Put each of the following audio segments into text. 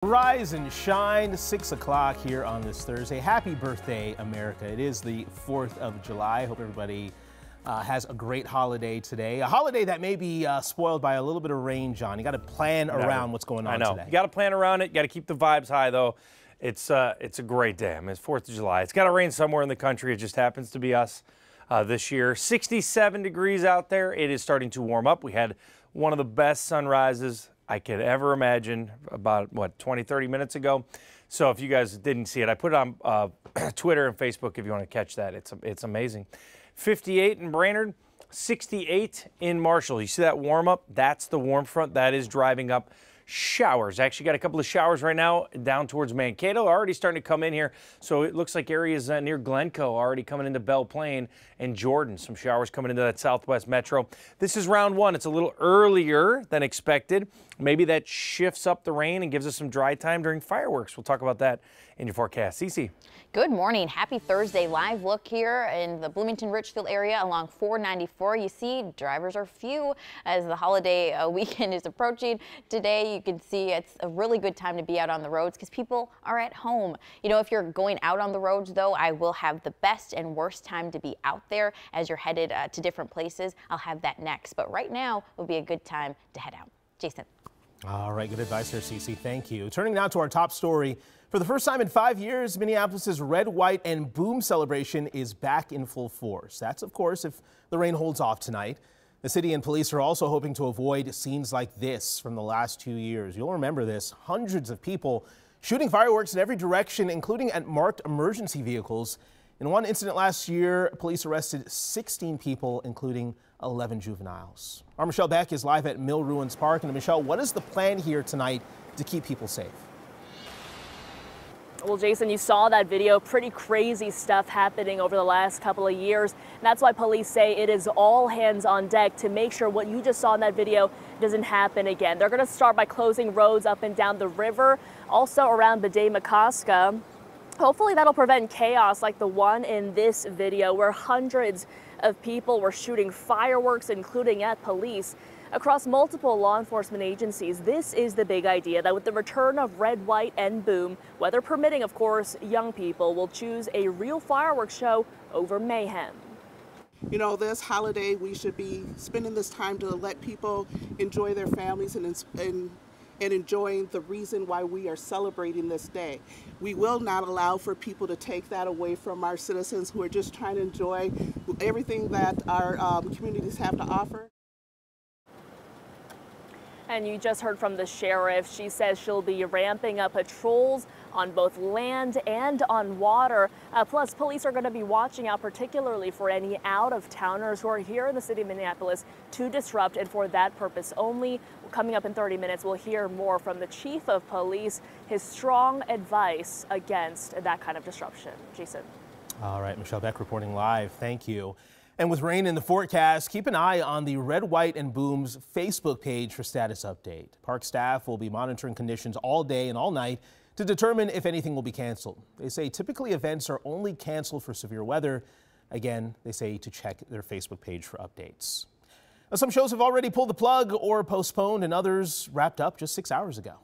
Rise and shine, 6 o'clock here on this Thursday. Happy birthday, America. It is the 4th of July. I hope everybody has a great holiday today. A holiday that may be spoiled by a little bit of rain, John. You got to plan around what's going on today. You got to plan around it. You got to keep the vibes high, though. It's a great day. I mean, it's 4th of July. It's got to rain somewhere in the country. It just happens to be us this year. 67 degrees out there. It is starting to warm up. We had one of the best sunrises I could ever imagine about, 20, 30 minutes ago. So if you guys didn't see it, I put it on Twitter and Facebook if you want to catch that. It's amazing. 58 in Brainerd, 68 in Marshall. You see that warm up? That's the warm front that is driving up showers. Actually got a couple of showers right now down towards Mankato, already starting to come in here. So it looks like areas near Glencoe already coming into Belle Plaine and Jordan. Some showers coming into that southwest metro. This is round one. It's a little earlier than expected. Maybe that shifts up the rain and gives us some dry time during fireworks. We'll talk about that in your forecast. Cece. Good morning. Happy Thursday. Live look here in the Bloomington-Richfield area along 494. You see drivers are few as the holiday weekend is approaching. Today you can see it's a really good time to be out on the roads because people are at home. You know, if you're going out on the roads, though, I will have the best and worst time to be out there as you're headed to different places. I'll have that next. But right now would be a good time to head out. Jason. All right, good advice there, Cece. Thank you. Turning now to our top story. For the first time in 5 years, Minneapolis's Red, White, and Boom celebration is back in full force. That's, of course, if the rain holds off tonight. The city and police are also hoping to avoid scenes like this from the last 2 years. You'll remember this. Hundreds of people shooting fireworks in every direction, including at marked emergency vehicles. In one incident last year, police arrested 16 people, including 11 juveniles. Our Michelle Beck is live at Mill Ruins Park. And Michelle, what is the plan here tonight to keep people safe? Well, Jason, you saw that video. Pretty crazy stuff happening over the last couple of years. And that's why police say it is all hands on deck to make sure what you just saw in that video doesn't happen again. They're going to start by closing roads up and down the river, also around Bedeh-McCoska. Hopefully that'll prevent chaos like the one in this video where hundreds of people were shooting fireworks, including at police. Across multiple law enforcement agencies, this is the big idea that with the return of Red, White, and Boom, weather permitting, of course, young people will choose a real fireworks show over mayhem. You know, this holiday, we should be spending this time to let people enjoy their families and enjoying the reason why we are celebrating this day. We will not allow for people to take that away from our citizens who are just trying to enjoy everything that our communities have to offer. And you just heard from the sheriff. She says she'll be ramping up patrols on both land and on water. Plus, police are going to be watching out particularly for any out-of-towners who are here in the city of Minneapolis to disrupt, and for that purpose only. Coming up in 30 minutes, we'll hear more from the chief of police, his strong advice against that kind of disruption. Jason. All right, Michelle Beck reporting live. Thank you. And with rain in the forecast, keep an eye on the Red, White, and Boom's Facebook page for status update. Park staff will be monitoring conditions all day and all night to determine if anything will be canceled. They say typically events are only canceled for severe weather. Again, they say to check their Facebook page for updates. Now, some shows have already pulled the plug or postponed, and others wrapped up just 6 hours ago.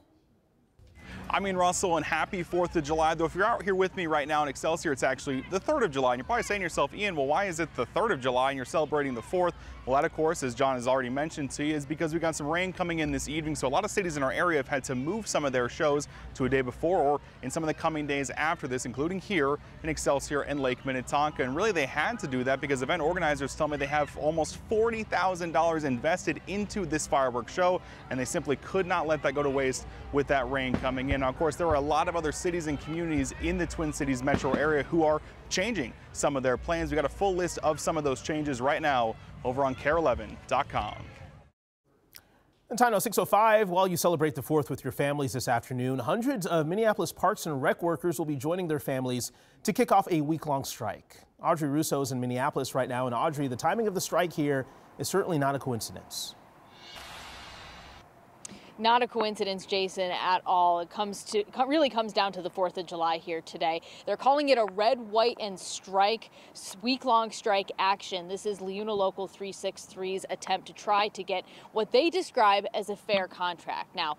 I'm Ian Russell, and happy 4th of July. Though if you're out here with me right now in Excelsior, it's actually the 3rd of July. And you're probably saying to yourself, Ian, well, why is it the 3rd of July and you're celebrating the 4th? Well, that, of course, as John has already mentioned to you, is because we got some rain coming in this evening. So a lot of cities in our area have had to move some of their shows to a day before or in some of the coming days after this, including here in Excelsior and Lake Minnetonka. And really, they had to do that because event organizers tell me they have almost $40,000 invested into this fireworks show, and they simply could not let that go to waste with that rain coming in. Now, of course, there are a lot of other cities and communities in the Twin Cities metro area who are changing some of their plans. We got a full list of some of those changes right now over on KARE11.com. And time now 6:05. While you celebrate the 4th with your families this afternoon, hundreds of Minneapolis Parks and Rec workers will be joining their families to kick off a week-long strike. Audrey Russo is in Minneapolis right now. And Audrey, the timing of the strike here is certainly not a coincidence. Not a coincidence, Jason, at all. It really comes down to the 4th of July here today. They're calling it a red, white, and strike, week-long strike action. This is LiUNA Local 363's attempt to try to get what they describe as a fair contract. Now,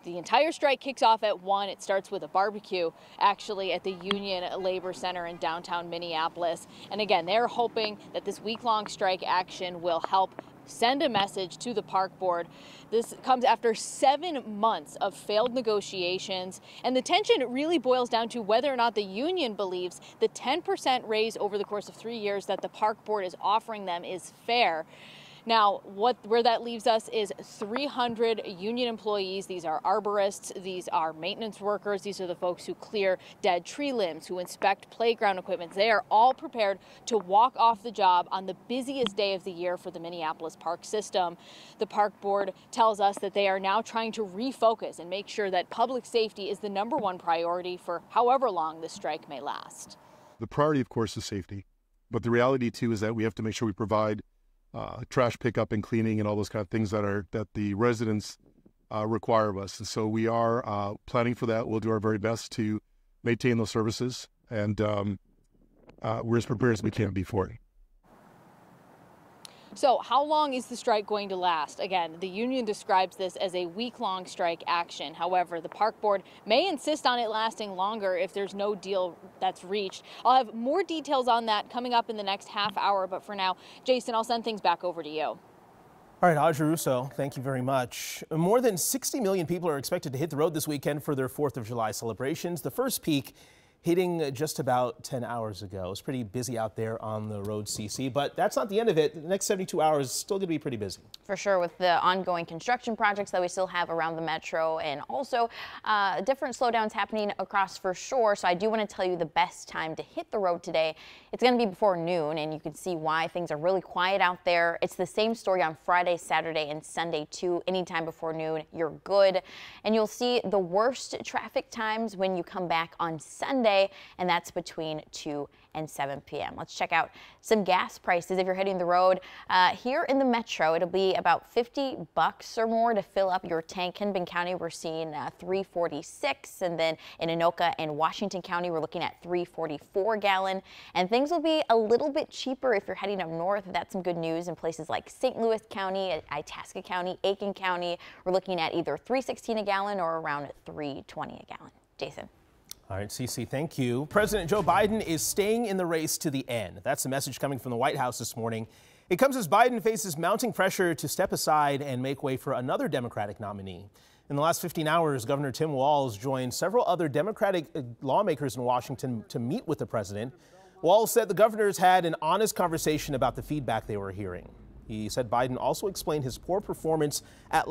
The entire strike kicks off at 1. It starts with a barbecue, actually, at the Union Labor Center in downtown Minneapolis. And again, they're hoping that this week-long strike action will help send a message to the park board. This comes after 7 months of failed negotiations, and the tension really boils down to whether or not the union believes the 10% raise over the course of 3 years that the park board is offering them is fair. Now, where that leaves us is 300 union employees. These are arborists, these are maintenance workers, these are the folks who clear dead tree limbs, who inspect playground equipment. They are all prepared to walk off the job on the busiest day of the year for the Minneapolis park system. The park board tells us that they are now trying to refocus and make sure that public safety is the #1 priority for however long the strike may last. The priority, of course, is safety. But the reality, too, is that we have to make sure we provide trash pickup and cleaning and all those kind of things that the residents require of us. And so we are planning for that. We'll do our very best to maintain those services, and we're as prepared as we can be for it. So how long is the strike going to last? Again, the union describes this as a week-long strike action. However, the park board may insist on it lasting longer if there's no deal that's reached. I'll have more details on that coming up in the next half hour. But for now, Jason, I'll send things back over to you. All right, Audrey Russo, thank you very much. More than 60 million people are expected to hit the road this weekend for their 4th of July celebrations. The first peak hitting just about 10 hours ago. It's pretty busy out there on the road, CC, but that's not the end of it. The next 72 hours is still going to be pretty busy. For sure, with the ongoing construction projects that we still have around the metro, and also different slowdowns happening across for sure. So I do want to tell you the best time to hit the road today. It's going to be before noon, and you can see why things are really quiet out there. It's the same story on Friday, Saturday, and Sunday too. Anytime before noon, you're good. And you'll see the worst traffic times when you come back on Sunday, and that's between 2 and 7 p.m. Let's check out some gas prices if you're hitting the road. Here in the metro, it'll be about $50 or more to fill up your tank. Hennepin County, we're seeing $3.46, and then in Anoka and Washington County, we're looking at $3.44 a gallon. And things will be a little bit cheaper if you're heading up north. That's some good news in places like St. Louis County, Itasca County, Aiken County. We're looking at either $3.16 a gallon or around $3.20 a gallon. Jason. All right, CC, thank you. President Joe Biden is staying in the race to the end. That's the message coming from the White House this morning. It comes as Biden faces mounting pressure to step aside and make way for another Democratic nominee. In the last 15 hours, Governor Tim Walz joined several other Democratic lawmakers in Washington to meet with the president. Walz said the governors had an honest conversation about the feedback they were hearing. He said Biden also explained his poor performance at